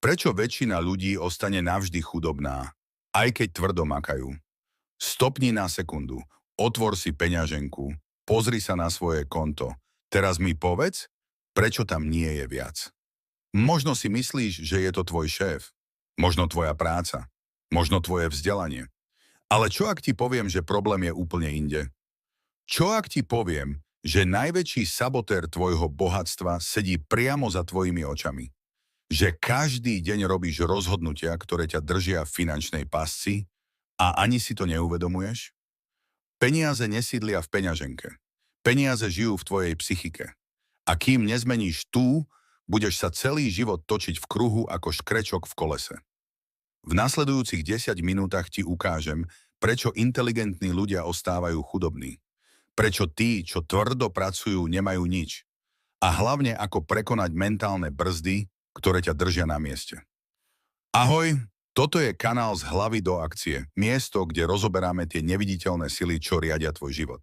Prečo väčšina ľudí ostane navždy chudobná, aj keď tvrdo makajú? Stopni na sekundu, otvor si peňaženku, pozri sa na svoje konto. Teraz mi povedz, prečo tam nie je viac. Možno si myslíš, že je to tvoj šéf, možno tvoja práca, možno tvoje vzdelanie. Ale čo ak ti poviem, že problém je úplne inde? Čo ak ti poviem, že najväčší sabotér tvojho bohatstva sedí priamo za tvojimi očami? Že každý deň robíš rozhodnutia, ktoré ťa držia v finančnej pasci a ani si to neuvedomuješ? Peniaze nesídlia v peňaženke. Peniaze žijú v tvojej psychike. A kým nezmeníš tú, budeš sa celý život točiť v kruhu ako škrečok v kolese. V nasledujúcich 10 minútach ti ukážem, prečo inteligentní ľudia ostávajú chudobní. Prečo tí, čo tvrdo pracujú, nemajú nič. A hlavne ako prekonať mentálne brzdy, ktoré ťa držia na mieste. Ahoj, toto je kanál Z hlavy do akcie, miesto, kde rozoberáme tie neviditeľné sily, čo riadia tvoj život.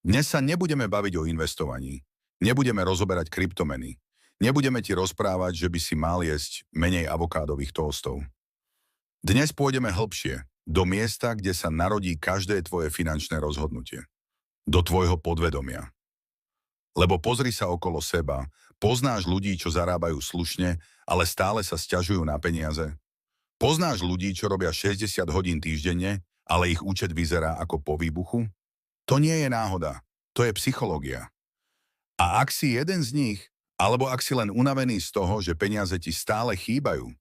Dnes sa nebudeme baviť o investovaní, nebudeme rozoberať kryptomeny, nebudeme ti rozprávať, že by si mal jesť menej avokádových tóstov. Dnes pôjdeme hlbšie, do miesta, kde sa narodí každé tvoje finančné rozhodnutie. Do tvojho podvedomia. Lebo pozri sa okolo seba, poznáš ľudí, čo zarábajú slušne, ale stále sa sťažujú na peniaze. Poznáš ľudí, čo robia 60 hodín týždenne, ale ich účet vyzerá ako po výbuchu? To nie je náhoda, to je psychológia. A ak si jeden z nich, alebo ak si len unavený z toho, že peniaze ti stále chýbajú,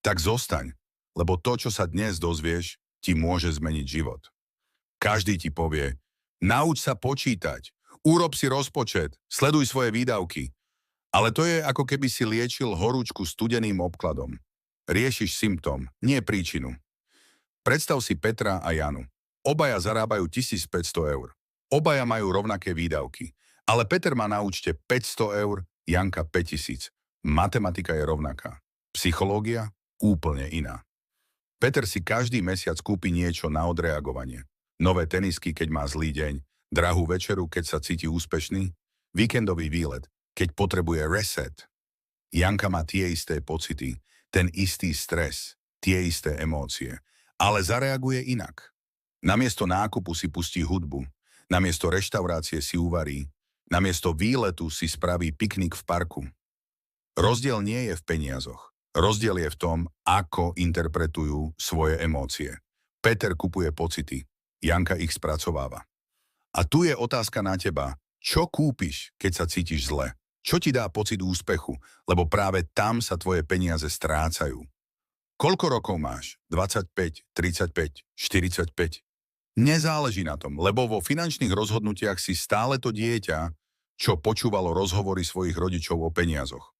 tak zostaň, lebo to, čo sa dnes dozvieš, ti môže zmeniť život. Každý ti povie, nauč sa počítať, urob si rozpočet, sleduj svoje výdavky. Ale to je ako keby si liečil horúčku studeným obkladom. Riešiš symptóm, nie príčinu. Predstav si Petra a Janu. Obaja zarábajú 1500 eur. Obaja majú rovnaké výdavky. Ale Peter má na účte 500 eur, Janka 5000. Matematika je rovnaká. Psychológia úplne iná. Peter si každý mesiac kúpi niečo na odreagovanie. Nové tenisky, keď má zlý deň. Drahú večeru, keď sa cíti úspešný. Víkendový výlet, keď potrebuje reset. Janka má tie isté pocity, ten istý stres, tie isté emócie. Ale zareaguje inak. Namiesto nákupu si pustí hudbu. Namiesto reštaurácie si uvarí. Namiesto výletu si spraví piknik v parku. Rozdiel nie je v peniazoch. Rozdiel je v tom, ako interpretujú svoje emócie. Peter kupuje pocity, Janka ich spracováva. A tu je otázka na teba. Čo kúpiš, keď sa cítiš zle? Čo ti dá pocit úspechu? Lebo práve tam sa tvoje peniaze strácajú. Koľko rokov máš? 25, 35, 45? Nezáleží na tom, lebo vo finančných rozhodnutiach si stále to dieťa, čo počúvalo rozhovory svojich rodičov o peniazoch.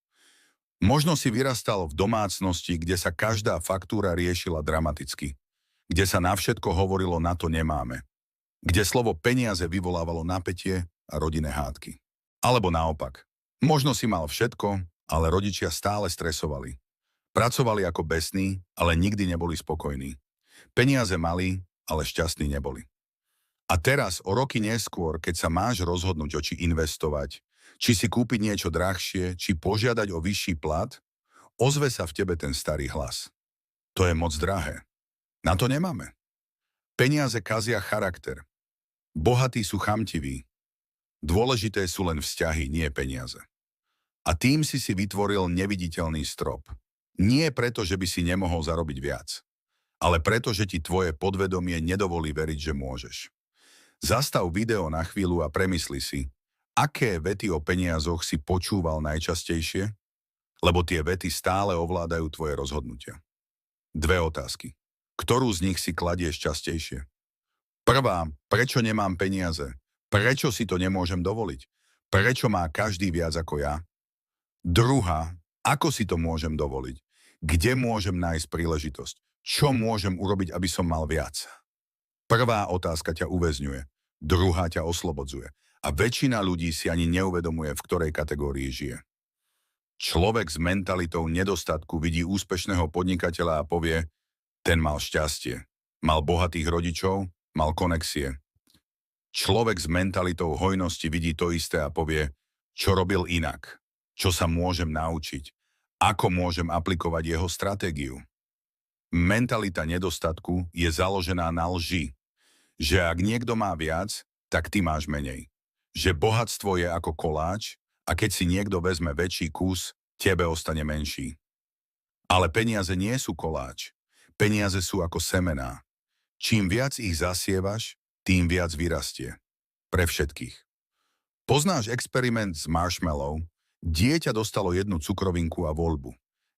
Možno si vyrastal v domácnosti, kde sa každá faktúra riešila dramaticky. Kde sa na všetko hovorilo na to nemáme. Kde slovo peniaze vyvolávalo napätie a rodinné hádky. Alebo naopak. Možno si mal všetko, ale rodičia stále stresovali. Pracovali ako besní, ale nikdy neboli spokojní. Peniaze mali, ale šťastní neboli. A teraz, o roky neskôr, keď sa máš rozhodnúť, či investovať, či si kúpiť niečo drahšie, či požiadať o vyšší plat, ozve sa v tebe ten starý hlas. To je moc drahé. Na to nemáme. Peniaze kazia charakter. Bohatí sú chamtiví. Dôležité sú len vzťahy, nie peniaze. A tým si vytvoril neviditeľný strop. Nie preto, že by si nemohol zarobiť viac, ale preto, že ti tvoje podvedomie nedovolí veriť, že môžeš. Zastav video na chvíľu a premysli si, aké vety o peniazoch si počúval najčastejšie, lebo tie vety stále ovládajú tvoje rozhodnutia. Dve otázky. Ktorú z nich si kladieš častejšie? Prvá, prečo nemám peniaze? Prečo si to nemôžem dovoliť? Prečo má každý viac ako ja? Druhá, ako si to môžem dovoliť? Kde môžem nájsť príležitosť? Čo môžem urobiť, aby som mal viac? Prvá otázka ťa uväzňuje, druhá ťa oslobodzuje. A väčšina ľudí si ani neuvedomuje, v ktorej kategórii žije. Človek s mentalitou nedostatku vidí úspešného podnikateľa a povie, ten mal šťastie, mal bohatých rodičov, mal konexie. Človek s mentalitou hojnosti vidí to isté a povie, čo robil inak, čo sa môžem naučiť, Ako môžem aplikovať jeho stratégiu? Mentalita nedostatku je založená na lži, že ak niekto má viac, tak ty máš menej. Že bohatstvo je ako koláč a keď si niekto vezme väčší kus, tebe ostane menší. Ale peniaze nie sú koláč. Peniaze sú ako semená. Čím viac ich zasievaš, tým viac vyrastie. Pre všetkých. Poznáš experiment s marshmallow? Dieťa dostalo jednu cukrovinku a voľbu.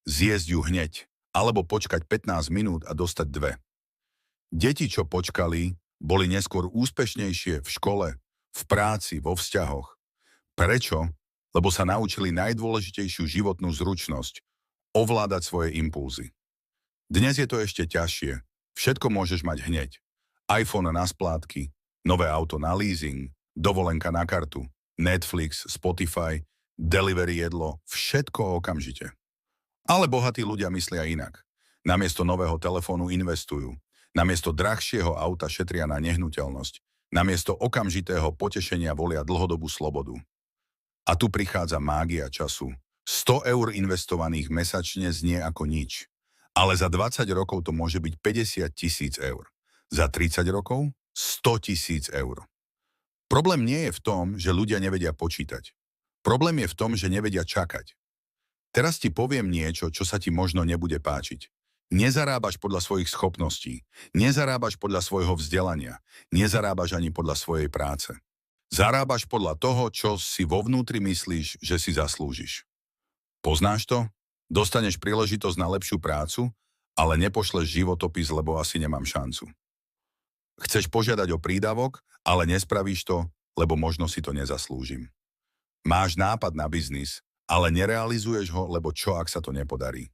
Zjesť ju hneď, alebo počkať 15 minút a dostať dve. Deti, čo počkali, boli neskôr úspešnejšie v škole, v práci, vo vzťahoch. Prečo? Lebo sa naučili najdôležitejšiu životnú zručnosť – ovládať svoje impulzy. Dnes je to ešte ťažšie. Všetko môžeš mať hneď. iPhone na splátky, nové auto na leasing, dovolenka na kartu, Netflix, Spotify, delivery jedlo, všetko okamžite. Ale bohatí ľudia myslia inak. Namiesto nového telefónu investujú. Namiesto drahšieho auta šetria na nehnuteľnosť. Namiesto okamžitého potešenia volia dlhodobú slobodu. A tu prichádza mágia času. 100 eur investovaných mesačne znie ako nič. Ale za 20 rokov to môže byť 50 000 eur. Za 30 rokov 100 000 eur. Problém nie je v tom, že ľudia nevedia počítať. Problém je v tom, že nevedia čakať. Teraz ti poviem niečo, čo sa ti možno nebude páčiť. Nezarábaš podľa svojich schopností, nezarábaš podľa svojho vzdelania, nezarábaš ani podľa svojej práce. Zarábaš podľa toho, čo si vo vnútri myslíš, že si zaslúžiš. Poznáš to? Dostaneš príležitosť na lepšiu prácu, ale nepošleš životopis, lebo asi nemám šancu. Chceš požiadať o prídavok, ale nespravíš to, lebo možno si to nezaslúžim. Máš nápad na biznis, ale nerealizuješ ho, lebo čo, ak sa to nepodarí.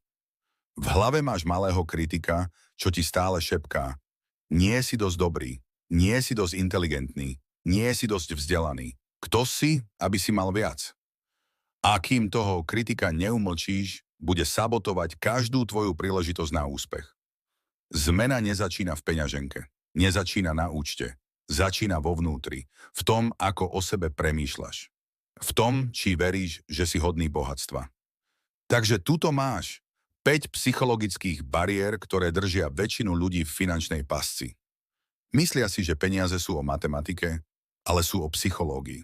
V hlave máš malého kritika, čo ti stále šepká. Nie si dosť dobrý, nie si dosť inteligentný, nie si dosť vzdelaný. Kto si, aby si mal viac? A kým toho kritika neumlčíš, bude sabotovať každú tvoju príležitosť na úspech. Zmena nezačína v peňaženke, nezačína na účte, začína vo vnútri, v tom, ako o sebe premýšľaš. V tom, či veríš, že si hodný bohatstva. Takže tuto máš 5 psychologických bariér, ktoré držia väčšinu ľudí v finančnej pasci. Myslia si, že peniaze sú o matematike, ale sú o psychológii.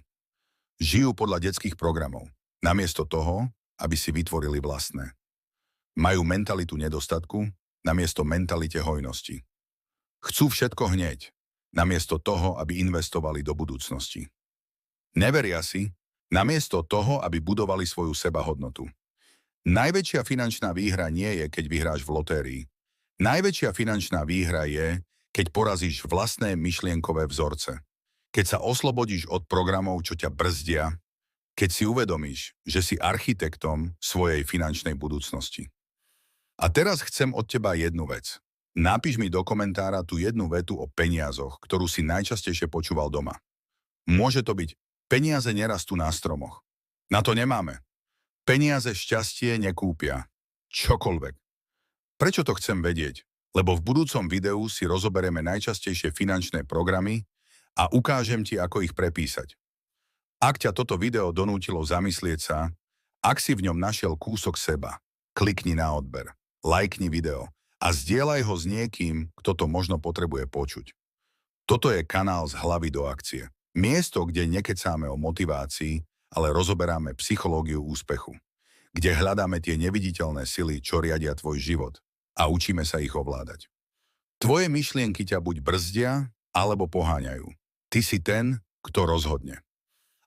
Žijú podľa detských programov, namiesto toho, aby si vytvorili vlastné. Majú mentalitu nedostatku, namiesto mentalite hojnosti. Chcú všetko hneď, namiesto toho, aby investovali do budúcnosti. Neveria si, namiesto toho, aby budovali svoju sebahodnotu. Najväčšia finančná výhra nie je, keď vyhráš v lotérii. Najväčšia finančná výhra je, keď porazíš vlastné myšlienkové vzorce. Keď sa oslobodíš od programov, čo ťa brzdia, keď si uvedomíš, že si architektom svojej finančnej budúcnosti. A teraz chcem od teba jednu vec. Napíš mi do komentára tú jednu vetu o peniazoch, ktorú si najčastejšie počúval doma. Môže to byť: peniaze nerastú na stromoch. Na to nemáme. Peniaze šťastie nekúpia. Čokoľvek. Prečo to chcem vedieť? Lebo v budúcom videu si rozoberieme najčastejšie finančné programy a ukážem ti, ako ich prepísať. Ak ťa toto video donútilo zamyslieť sa, ak si v ňom našiel kúsok seba, klikni na odber, lajkni video a zdieľaj ho s niekým, kto to možno potrebuje počuť. Toto je kanál Z hlavy do akcie. Miesto, kde nekecáme o motivácii, ale rozoberáme psychológiu úspechu. Kde hľadáme tie neviditeľné sily, čo riadia tvoj život a učíme sa ich ovládať. Tvoje myšlienky ťa buď brzdia, alebo poháňajú. Ty si ten, kto rozhodne.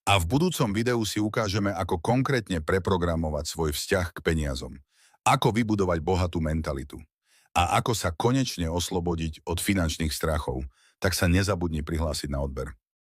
A v budúcom videu si ukážeme, ako konkrétne preprogramovať svoj vzťah k peniazom, ako vybudovať bohatú mentalitu a ako sa konečne oslobodiť od finančných strachov, tak sa nezabudni prihlásiť na odber.